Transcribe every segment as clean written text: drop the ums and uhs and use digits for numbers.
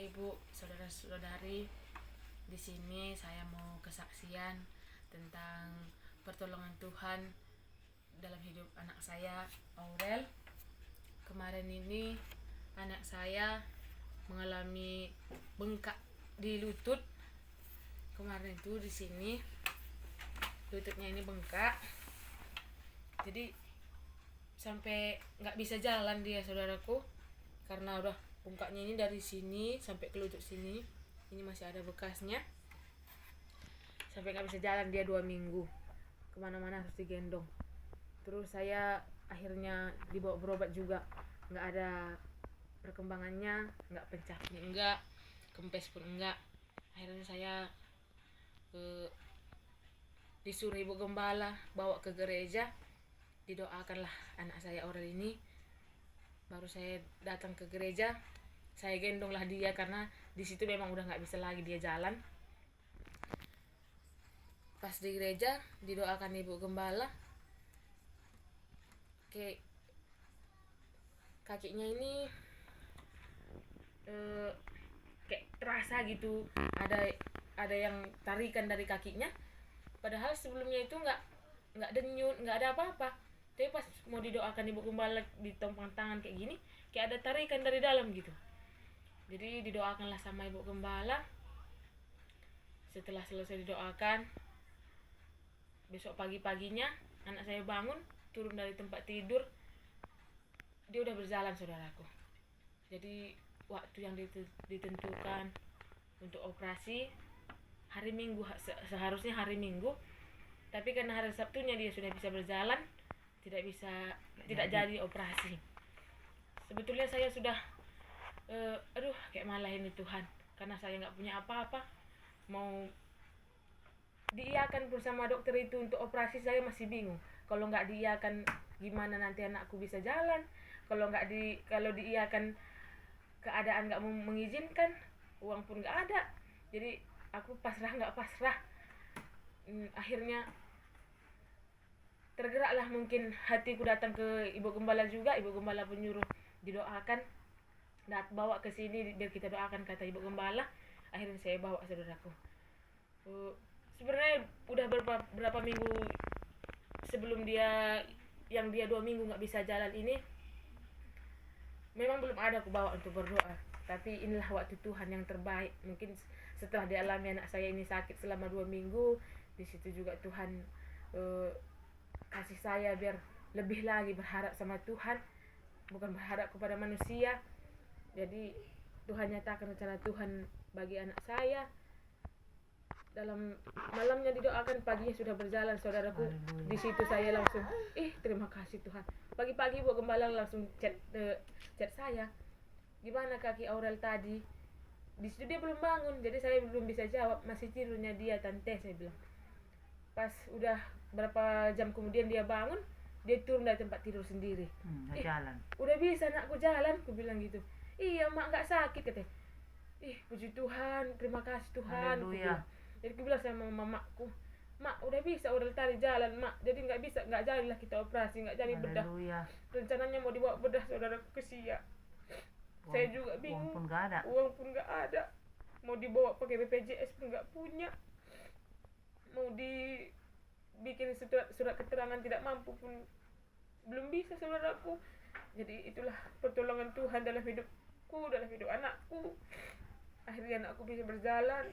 Ibu, saudara-saudari, di sini saya mau kesaksian tentang pertolongan Tuhan dalam hidup anak saya, Aurel. Kemarin ini anak saya mengalami bengkak di lutut. Kemarin itu di sini lututnya ini bengkak. Jadi sampai nggak bisa jalan dia, saudaraku, karena udah bengkaknya ini dari sini sampai ke lutut sini. Ini masih ada bekasnya. Sampai nggak bisa jalan dia 2 minggu. Kemana-mana harus digendong. Terus saya akhirnya dibawa berobat juga. Nggak ada perkembangannya, nggak pecah pun enggak, kempes pun enggak. Akhirnya saya disuruh ibu gembala bawa ke gereja, didoakanlah anak saya Aurel ini. Baru saya datang ke gereja, saya gendonglah dia karena di situ memang udah nggak bisa lagi dia jalan. Pas di gereja didoakan ibu gembala, kakinya ini kayak terasa gitu, ada yang tarikan dari kakinya. Padahal sebelumnya itu nggak denyut, nggak ada apa-apa. Tapi pas mau didoakan ibu gembala ditompang tangan kayak gini, kayak ada tarikan dari dalam gitu. Jadi didoakanlah sama ibu gembala. Setelah selesai didoakan, besok pagi-paginya anak saya bangun, turun dari tempat tidur, dia udah berjalan, saudaraku. Jadi waktu yang ditentukan untuk operasi hari Minggu, seharusnya hari Minggu, tapi karena hari Sabtunya dia sudah bisa berjalan, tidak jadi operasi. Sebetulnya saya sudah kayak malah ini Tuhan, karena saya nggak punya apa-apa. Mau diiyakan pun sama dokter itu untuk operasi, saya masih bingung. Kalau nggak diiyakan, gimana nanti anakku bisa jalan? Kalau diiyakan, keadaan nggak mengizinkan, uang pun nggak ada. Jadi aku pasrah nggak pasrah. Akhirnya tergeraklah mungkin hatiku datang ke ibu gembala juga. Ibu gembala pun nyuruh didoakan, bawa ke sini biar kita doakan, kata ibu gembala. Akhirnya saya bawa, saudaraku. Sebenarnya udah berapa minggu sebelum dia 2 minggu nggak bisa jalan ini, memang belum ada aku bawa untuk berdoa. Tapi inilah waktu Tuhan yang terbaik. Mungkin setelah dialami anak saya ini sakit selama 2 minggu, di situ juga Tuhan kasih saya biar lebih lagi berharap sama Tuhan, bukan berharap kepada manusia. Jadi Tuhan nyatakan rencana Tuhan bagi anak saya. Dalam malamnya didoakan, paginya sudah berjalan, saudaraku. Di situ saya langsung terima kasih Tuhan. Pagi-pagi ibu gembala langsung chat saya, gimana kaki Aurel tadi? Di situ dia belum bangun, jadi saya belum bisa jawab, masih tidurnya dia, tante, saya bilang. Pas udah berapa jam kemudian dia bangun, dia turun dari tempat tidur sendiri. Jalan. Udah bisa anakku jalan, aku bilang gitu. Iya mak, nggak sakit, katanya. Puji Tuhan, terima kasih Tuhan. Jadi aku bilang sama mamaku, mak udah bisa Aurel tadi jalan mak, jadi nggak jadilah kita operasi, nggak jadi bedah. Rencananya mau dibawa bedah, saudaraku, ke Siak. Saya juga bingung, uang pun nggak ada. Mau dibawa pakai BPJS pun nggak punya. Mau dibikin surat keterangan tidak mampu pun belum bisa, saudaraku. Jadi itulah pertolongan Tuhan dalam hidupku, dalam hidup anakku. Akhirnya anakku bisa berjalan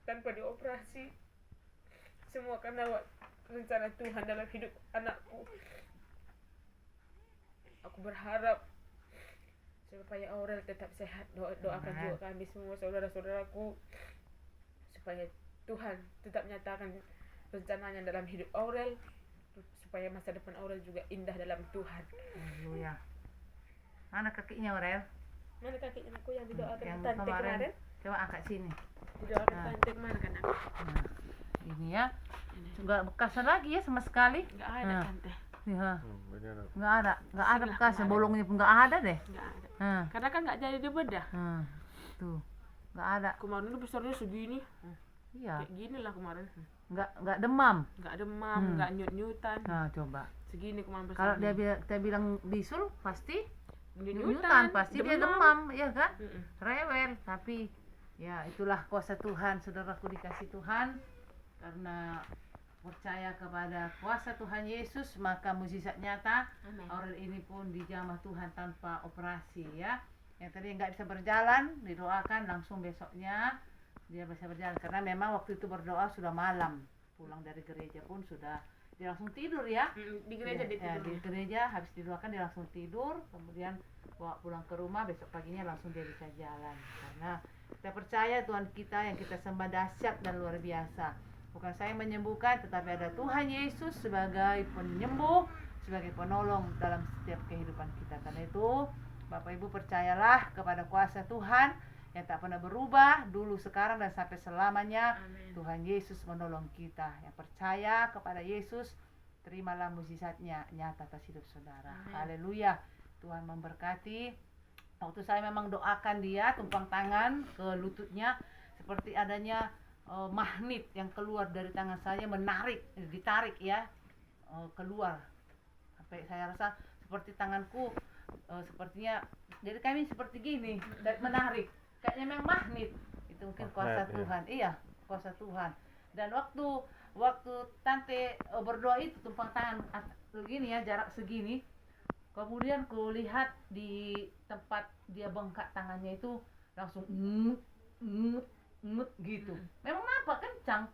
tanpa dioperasi. Semua karena rencana Tuhan dalam hidup anakku. Aku berharap supaya Aurel tetap sehat. Doakan juga kami semua, saudara-saudaraku, supaya Tuhan tetap nyatakan rencananya dalam hidup Aurel, supaya masa depan Aurel juga indah dalam Tuhan. Haleluya. Mana kakinya Aurel? Mana kakinya anakku yang didoakan tante kemarin? Coba angkat sini. Didoakan tante kemarin kan aku. Ini ya. Enggak bekasan lagi ya sama sekali. Enggak ada tante. Ya. Enggak ada bekasnya, bolongnya pun enggak ada deh. Enggak ada. Karena kan enggak jadi dibedah. Tuh. Enggak ada. Kemarin itu besarnya segini. Iya. Kayak gini lah kemarin. Enggak demam. Enggak demam, enggak nyut-nyutan. Nah, coba. Segini kemarin besar. Kalau dia bilang bisul, pasti Denyutan pasti dia demam, ya kan? Mm-mm. Rewel, tapi ya itulah kuasa Tuhan, saudaraku dikasih Tuhan. Karena percaya kepada kuasa Tuhan Yesus, maka mukjizat nyata. Amin. Aurel ini pun dijamah Tuhan tanpa operasi ya. Yang tadi nggak bisa berjalan, didoakan langsung besoknya dia bisa berjalan. Karena memang waktu itu berdoa sudah malam, pulang dari gereja pun sudah dia langsung tidur ya. Di gereja Ya, di gereja habis didoakan dia langsung tidur, kemudian bawa pulang ke rumah, besok paginya langsung dia bisa jalan. Karena kita percaya Tuhan kita yang kita sembah dahsyat dan luar biasa. Bukan saya menyembuhkan, tetapi ada Tuhan Yesus sebagai penyembuh, sebagai penolong dalam setiap kehidupan kita. Karena itu Bapak Ibu percayalah kepada kuasa Tuhan yang tak pernah berubah dulu, sekarang, dan sampai selamanya. Amin. Tuhan Yesus menolong kita. Yang percaya kepada Yesus, terimalah mukjizatnya nyata atas hidup saudara. Amin. Haleluya. Tuhan memberkati. Waktu saya memang doakan dia, tumpang tangan ke lututnya, seperti adanya magnet yang keluar dari tangan saya, menarik, ditarik ya, keluar. Sampai saya rasa seperti tanganku sepertinya jadi kami seperti gini dan menarik, kayaknya memang magnet. Itu mungkin kuasa Tuhan. Iya, kuasa Tuhan. Dan waktu tante berdoa itu tumpang tangan begini ya, jarak segini, kemudian ku lihat di tempat dia bengkak tangannya itu langsung gitu. Memang apa kencang.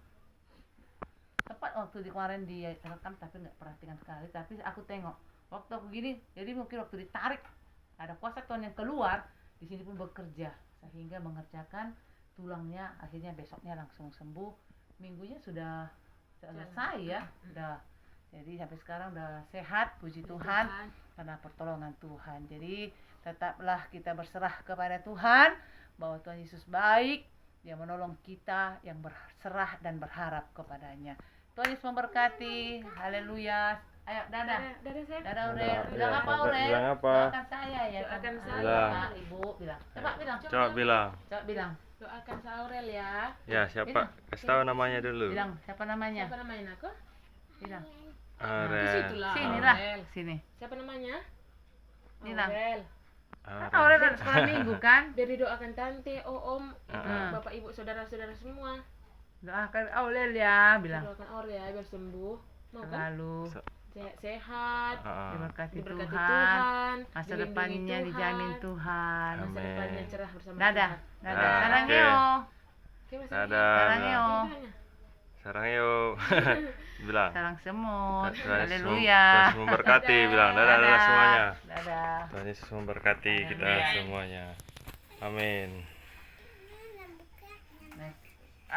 Tepat waktu di kemarin dia rekam, tapi nggak perhatikan sekali. Tapi aku tengok waktu aku gini, jadi mungkin waktu ditarik ada kuasa Tuhan yang keluar, di sini pun bekerja sehingga mengerjakan tulangnya, akhirnya besoknya langsung sembuh. Minggunya sudah selesai ya, udah. Jadi sampai sekarang udah sehat, puji Tuhan, karena pertolongan Tuhan. Jadi tetaplah kita berserah kepada Tuhan, bahwa Tuhan Yesus baik, dia menolong kita yang berserah dan berharap kepadanya. Tuhan Yesus memberkati. Haleluya. Ayo, dadah. Dadah saya. Dadah Aurel. Dadah. Bilang Ya, apa Aurel? bilang apa? Doakan saya ya. Doakan saya. Bilang. Ibu bilang. Coba bilang. Coba bilang. Coba bilang. Doakan saya Aurel ya. Ya, siapa? Kasih tahu namanya dulu. Bilang siapa namanya? Siapa namanya aku? Bilang. Di Aurel. situ lah. Sini lah. Aurel. Sini. Siapa namanya? Bilang. Aurel. Kan Aurel dari sekolah minggu kan? Biar didoakan tante, om, Ah. bapak ibu, saudara-saudara semua. Doakan Aurel ya, bilang. Doakan Aurel ya biar sembuh. Mau kan? Selalu Sehat. diberkati Diberkati Tuhan. Tuhan. Masa dilindungi depannya Tuhan, dijamin Tuhan. Masa Amin. depannya cerah bersama Dadah. Tuhan. Dadah. Ah, Sarang oke. yo. Oke, Mas Dadah. Sarang yo. Gimana? Sarang yuk. Bilang. Sarang semut. Tuhan Yesus Haleluya. memberkati. Bilang dadah semuanya. Dadah. Tuhan Yesus memberkati kita semuanya. Amin.